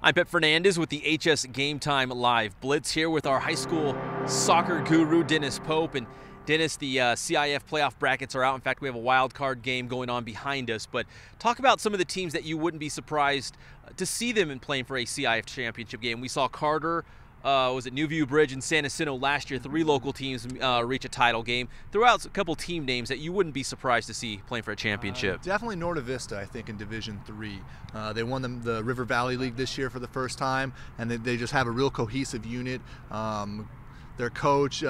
I'm Fernandez with the HS Game Time Live Blitz here with our high school soccer guru, Dennis Pope. And Dennis, the CIF playoff brackets are out. In fact, we have a wild card game going on behind us. But talk about some of the teams that you wouldn't be surprised to see them in playing for a CIF championship game. We saw Carter, was it New View Bridge and San Jacinto last year, 3 local teams reach a title game. Throw out a couple team names that you wouldn't be surprised to see playing for a championship. Definitely Norte Vista, I think, in Division III. They won the River Valley League this year for the first time, and they just have a real cohesive unit. Their coach,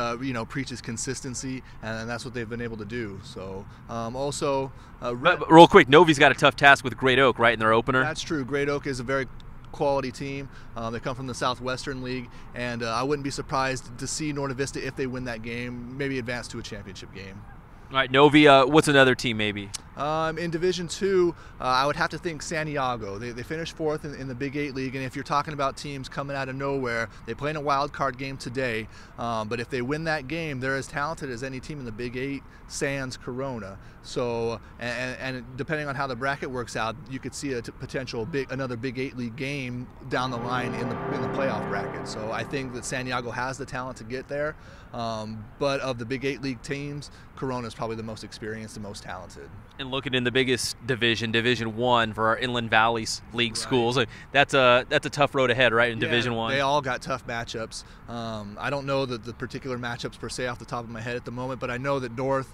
preaches consistency, and that's what they've been able to do. So, real quick, Novi's got a tough task with Great Oak, right, in their opener? That's true. Great Oak is a very quality team. They come from the Southwestern League, and I wouldn't be surprised to see Norte Vista, if they win that game, maybe advance to a championship game. All right, Novi, what's another team maybe? In Division II, I would have to think Santiago. They finished 4th in the Big 8 League, and if you're talking about teams coming out of nowhere, they play in a wild card game today, but if they win that game, they're as talented as any team in the Big 8, sans Corona. So, and depending on how the bracket works out, you could see another Big 8 League game down the line in the playoff bracket. So I think that Santiago has the talent to get there, but of the Big 8 League teams, Corona is probably the most experienced and most talented. And looking in the biggest division, Division I, for our Inland Valleys League schools, that's a tough road ahead, right? In Division I, they all got tough matchups. I don't know the particular matchups per se off the top of my head at the moment, but I know that North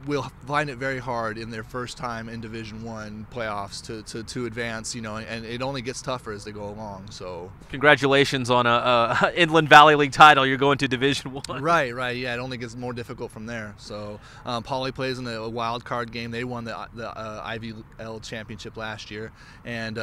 will find it very hard in their first time in Division I playoffs to advance, and it only gets tougher as they go along. So congratulations on a Inland Valley League title. You're going to Division I. Right, yeah. It only gets more difficult from there. So Poly plays in a wild card game. They won the IVL championship last year, and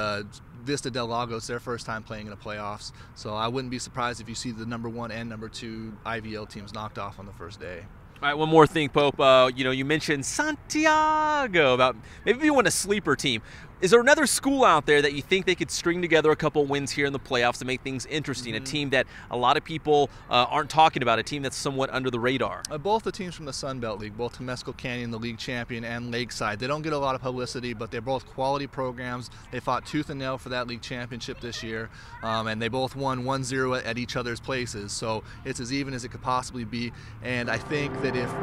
Vista Del Lagos, their first time playing in the playoffs. So I wouldn't be surprised if you see the number 1 and number 2 IVL teams knocked off on the first day. All right, one more thing, Pope. You mentioned Santiago, about maybe you want a sleeper team. Is there another school out there that you think they could string together a couple wins here in the playoffs to make things interesting? A team that a lot of people aren't talking about, a team that's somewhat under the radar? Both the teams from the Sun Belt League, both Temescal Canyon, the league champion, and Lakeside. They don't get a lot of publicity, but they're both quality programs. They fought tooth and nail for that league championship this year, and they both won 1-0 at each other's places. So it's as even as it could possibly be, and I think that if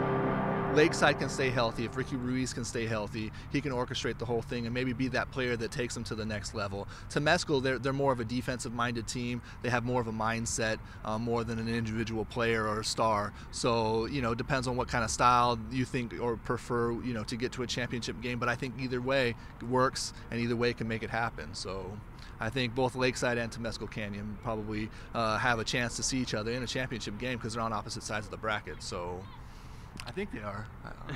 Lakeside can stay healthy, if Ricky Ruiz can stay healthy, he can orchestrate the whole thing and maybe be that player that takes them to the next level. Temescal, they're more of a defensive-minded team. They have more of a mindset more than an individual player or a star. So, it depends on what kind of style you think or prefer, to get to a championship game. But I think either way works, and either way can make it happen. So I think both Lakeside and Temescal Canyon probably have a chance to see each other in a championship game because they're on opposite sides of the bracket. So I think they are.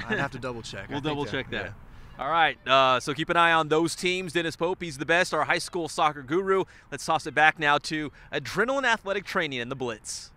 I'd have to double check. We'll double check that. Yeah. All right, so keep an eye on those teams. Dennis Pope, he's the best, our high school soccer guru. Let's toss it back now to adrenaline athletic training in the Blitz.